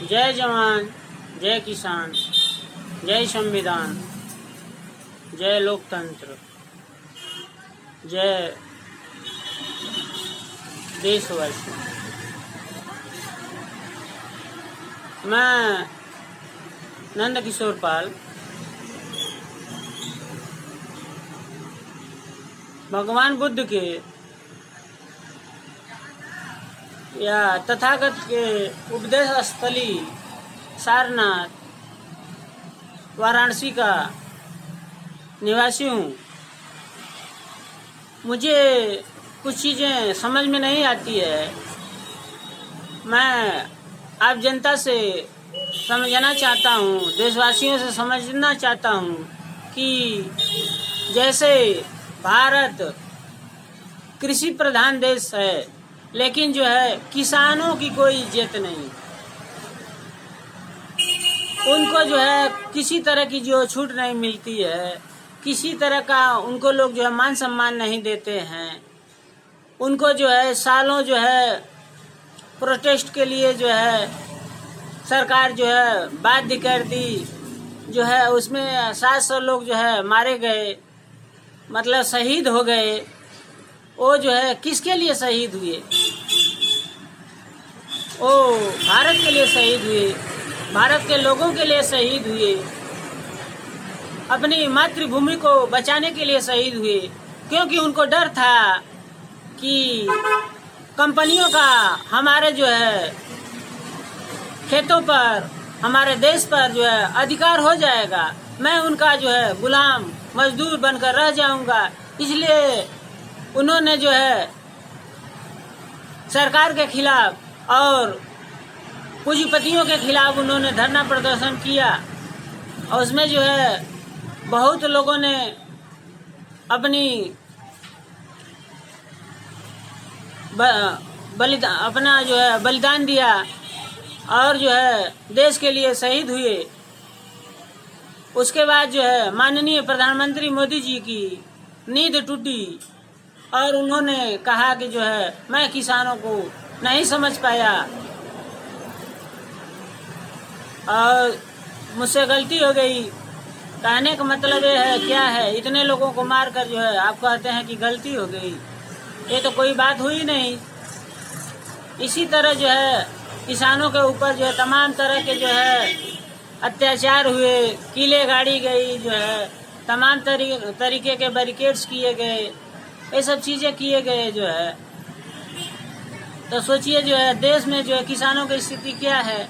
जय जवान, जय किसान, जय संविधान, जय लोकतंत्र, जय देशवासी। मैं नंद किशोर पाल भगवान बुद्ध के या तथागत के उपदेश स्थली सारनाथ वाराणसी का निवासी हूँ। मुझे कुछ चीज़ें समझ में नहीं आती है। मैं आप जनता से समझना चाहता हूँ, देशवासियों से समझना चाहता हूँ कि जैसे भारत कृषि प्रधान देश है, लेकिन जो है किसानों की कोई इज्जत नहीं। उनको जो है किसी तरह की जो छूट नहीं मिलती है, किसी तरह का उनको लोग जो है मान सम्मान नहीं देते हैं। उनको जो है सालों जो है प्रोटेस्ट के लिए जो है सरकार जो है बाध्य कर दी। जो है उसमें 700 लोग जो है मारे गए, मतलब शहीद हो गए। वो जो है किसके लिए शहीद हुए? वो भारत के लिए शहीद हुए, भारत के लोगों के लिए शहीद हुए, अपनी मातृभूमि को बचाने के लिए शहीद हुए। क्योंकि उनको डर था कि कंपनियों का हमारे जो है खेतों पर, हमारे देश पर जो है अधिकार हो जाएगा। मैं उनका जो है गुलाम मजदूर बनकर रह जाऊंगा। इसलिए उन्होंने जो है सरकार के खिलाफ और पूंजीपतियों के खिलाफ उन्होंने धरना प्रदर्शन किया। और उसमें जो है बहुत लोगों ने अपना जो है बलिदान दिया और जो है देश के लिए शहीद हुए। उसके बाद जो है माननीय प्रधानमंत्री मोदी जी की नींद टूटी और उन्होंने कहा कि जो है मैं किसानों को नहीं समझ पाया और मुझसे गलती हो गई। कहने का मतलब ये है, क्या है, इतने लोगों को मारकर जो है आप कहते हैं कि गलती हो गई। ये तो कोई बात हुई नहीं। इसी तरह जो है किसानों के ऊपर जो है तमाम तरह के जो है अत्याचार हुए, किले गाड़ी गई, जो है तमाम तरीके के बैरिकेड्स किए गए, ये सब चीज़ें किए गए जो है। तो सोचिए जो है देश में जो है किसानों की स्थिति क्या है।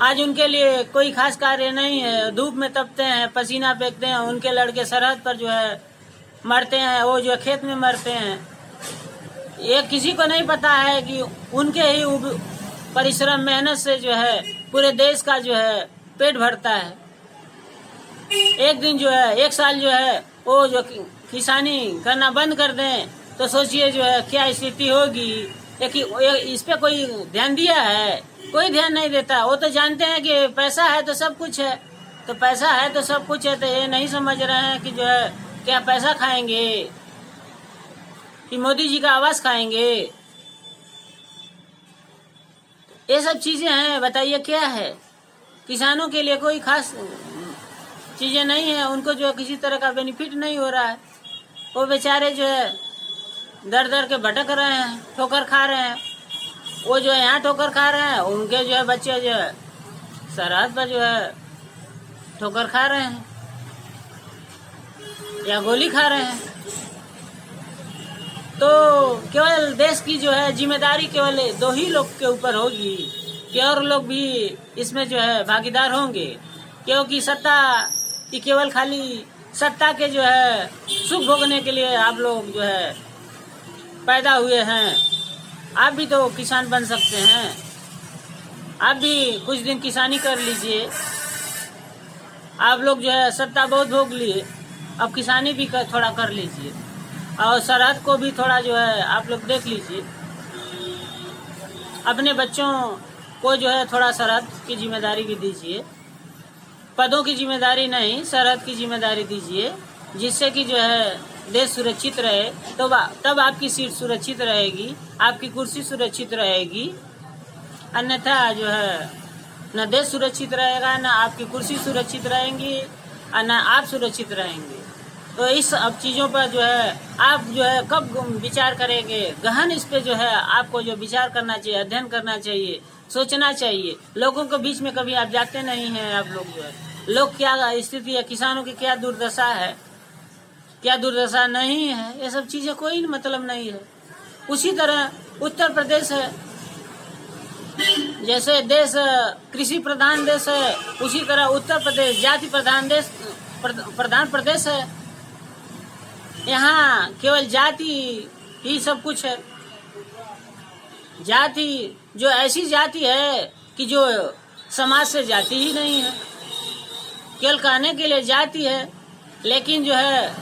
आज उनके लिए कोई खास कार्य नहीं है। धूप में तपते हैं, पसीना फेंकते हैं। उनके लड़के सरहद पर जो है मरते हैं, वो जो है खेत में मरते हैं। ये किसी को नहीं पता है कि उनके ही परिश्रम मेहनत से जो है पूरे देश का जो है पेट भरता है। एक दिन जो है, एक साल जो है वो जो किसानी करना बंद कर दें तो सोचिए जो है क्या स्थिति होगी। इस पे कोई ध्यान दिया है? कोई ध्यान नहीं देता। वो तो जानते हैं कि पैसा है तो सब कुछ है, तो पैसा है तो सब कुछ है। तो ये नहीं समझ रहे हैं कि जो है क्या पैसा खाएंगे कि मोदी जी का आवाज खाएंगे। ये सब चीजें हैं। बताइए क्या है? किसानों के लिए कोई खास चीजें नहीं है। उनको जो है किसी तरह का बेनिफिट नहीं हो रहा है। वो बेचारे जो है दर दर के भटक रहे हैं, ठोकर खा रहे हैं। वो जो है यहाँ ठोकर खा रहे हैं, उनके जो है बच्चे जो है सरहद पर जो है ठोकर खा रहे हैं या गोली खा रहे हैं। तो केवल देश की जो है जिम्मेदारी केवल 2 ही लोग के ऊपर होगी कि और लोग भी इसमें जो है भागीदार होंगे। क्योंकि सत्ता की केवल खाली सत्ता के जो है सुख भोगने के लिए आप लोग जो है पैदा हुए हैं। आप भी तो किसान बन सकते हैं। आप भी कुछ दिन किसानी कर लीजिए। आप लोग जो है सत्ता बहुत भोग लिए, अब किसानी भी थोड़ा कर लीजिए और सरहद को भी थोड़ा जो है आप लोग देख लीजिए। अपने बच्चों को जो है थोड़ा सरहद की जिम्मेदारी भी दीजिए। पदों की जिम्मेदारी नहीं, सरहद की जिम्मेदारी दीजिए, जिससे कि जो है देश सुरक्षित रहे। तो तब आपकी सीट सुरक्षित रहेगी, आपकी कुर्सी सुरक्षित रहेगी। अन्यथा जो है न देश सुरक्षित रहेगा, न आपकी कुर्सी सुरक्षित रहेंगी और न आप सुरक्षित रहेंगे। तो इस अब चीज़ों पर जो है आप जो है कब विचार करेंगे? गहन इस पे जो है आपको जो विचार करना चाहिए, अध्ययन करना चाहिए, सोचना चाहिए। लोगों के बीच में कभी आप जाते नहीं हैं। आप लोग जो है लोग क्या स्थिति है, किसानों की क्या दुर्दशा है, क्या दुर्दशा नहीं है, ये सब चीज़ें कोई मतलब नहीं है। उसी तरह उत्तर प्रदेश है, जैसे देश कृषि प्रधान देश है, उसी तरह उत्तर प्रदेश जाति प्रधान प्रदेश है। यहाँ केवल जाति ही सब कुछ है। जाति जो ऐसी जाति है कि जो समाज से जाति ही नहीं है, केवल कहने के लिए जाति है, लेकिन जो है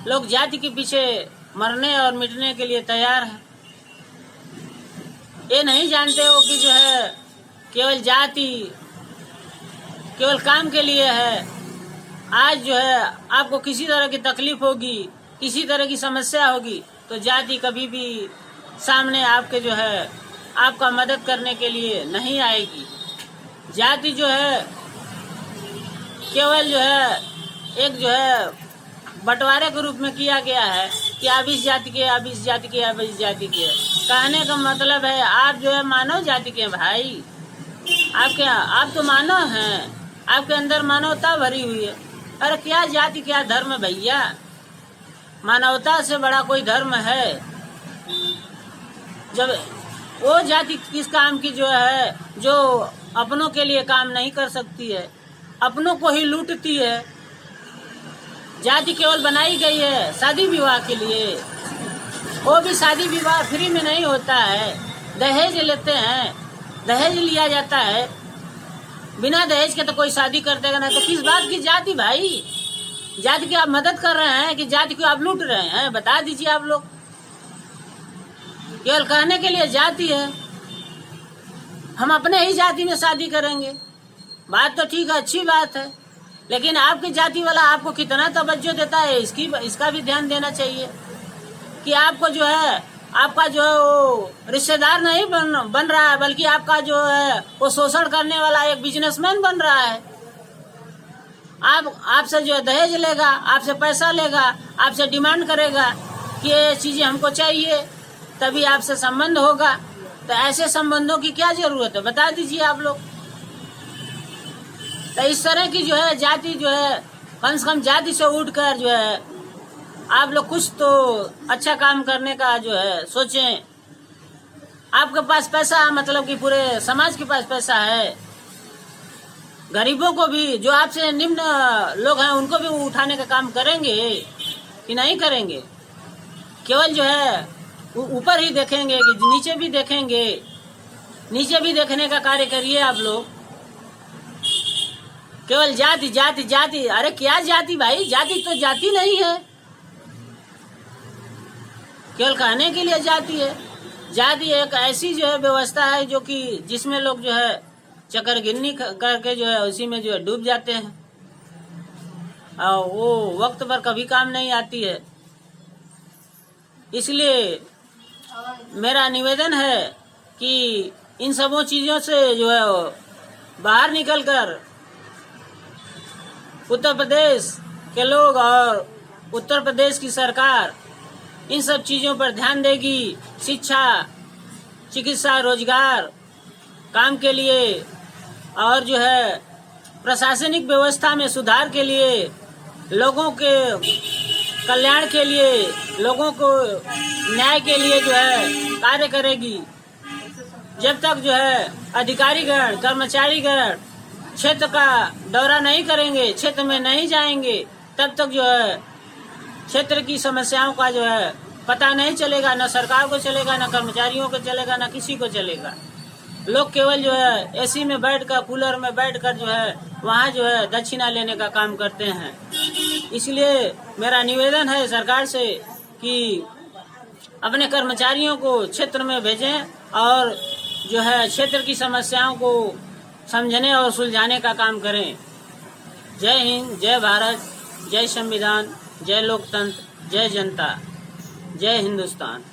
लोग जाति के पीछे मरने और मिटने के लिए तैयार हैं। ये नहीं जानते हो कि जो है केवल जाति केवल काम के लिए है। आज जो है आपको किसी तरह की तकलीफ होगी, किसी तरह की समस्या होगी, तो जाति कभी भी सामने आपके जो है आपका मदद करने के लिए नहीं आएगी। जाति जो है केवल जो है एक जो है बंटवारे के रूप में किया गया है कि आप इस जाति के, आप इस जाति के, आप इस जाति के। कहने का मतलब है आप जो है मानव जाति के भाई, आप तो मानव हैं, आपके अंदर मानवता भरी हुई है। अरे क्या जाति क्या धर्म भैया, मानवता से बड़ा कोई धर्म है? जब वो जाति किस काम की जो है जो अपनों के लिए काम नहीं कर सकती है, अपनों को ही लूटती है। जाति केवल बनाई गई है शादी विवाह के लिए, वो भी शादी विवाह फ्री में नहीं होता है, दहेज लेते हैं, दहेज लिया जाता है। बिना दहेज के तो कोई शादी कर देगा ना। तो किस बात की जाति भाई? जाति की आप मदद कर रहे हैं कि जाति को आप लूट रहे हैं? बता दीजिए आप लोग। केवल कहने के लिए जाति है, हम अपने ही जाति में शादी करेंगे, बात तो ठीक है, अच्छी बात है, लेकिन आपकी जाति वाला आपको कितना तवज्जो देता है इसका भी ध्यान देना चाहिए कि आपको जो है आपका जो है वो रिश्तेदार नहीं बन रहा है, बल्कि आपका जो है वो शोषण करने वाला एक बिजनेसमैन बन रहा है। आपसे जो है दहेज लेगा, आपसे पैसा लेगा, आपसे डिमांड करेगा कि ये चीजें हमको चाहिए, तभी आपसे संबंध होगा। तो ऐसे संबंधों की क्या जरूरत है, बता दीजिए आप लोग। तो इस तरह की जो है जाति जो है कम से कम जाति से उठकर जो है आप लोग कुछ तो अच्छा काम करने का जो है सोचें। आपके पास पैसा मतलब कि पूरे समाज के पास पैसा है, गरीबों को भी जो आपसे निम्न लोग हैं उनको भी उठाने का काम करेंगे कि नहीं करेंगे? केवल जो है ऊपर ही देखेंगे कि नीचे भी देखेंगे? नीचे भी देखने का कार्य करिए आप लोग। केवल जाति जाति जाति, अरे क्या जाति भाई? जाति तो जाति नहीं है, केवल कहने के लिए जाति है। जाति एक ऐसी जो है व्यवस्था है जो कि जिसमें लोग जो है चक्कर-गिननी करके जो है उसी में जो है डूब जाते हैं और वो वक्त पर कभी काम नहीं आती है। इसलिए मेरा निवेदन है कि इन सबों चीजों से जो है बाहर निकलकर उत्तर प्रदेश के लोग और उत्तर प्रदेश की सरकार इन सब चीजों पर ध्यान देगी। शिक्षा, चिकित्सा, रोजगार, काम के लिए और जो है प्रशासनिक व्यवस्था में सुधार के लिए, लोगों के कल्याण के लिए, लोगों को न्याय के लिए जो है कार्य करेगी। जब तक जो है अधिकारीगण, कर्मचारीगण क्षेत्र का दौरा नहीं करेंगे, क्षेत्र में नहीं जाएंगे, तब तक जो है क्षेत्र की समस्याओं का जो है पता नहीं चलेगा। न सरकार को चलेगा, न कर्मचारियों को चलेगा, न किसी को चलेगा। लोग केवल जो है एसी में बैठकर, कूलर में बैठकर जो है वहाँ जो है दक्षिणा लेने का काम करते हैं। इसलिए मेरा निवेदन है सरकार से कि अपने कर्मचारियों को क्षेत्र में भेजें और जो है क्षेत्र की समस्याओं को समझने और सुलझाने का काम करें। जय हिंद, जय भारत, जय संविधान, जय लोकतंत्र, जय जनता, जय हिंदुस्तान।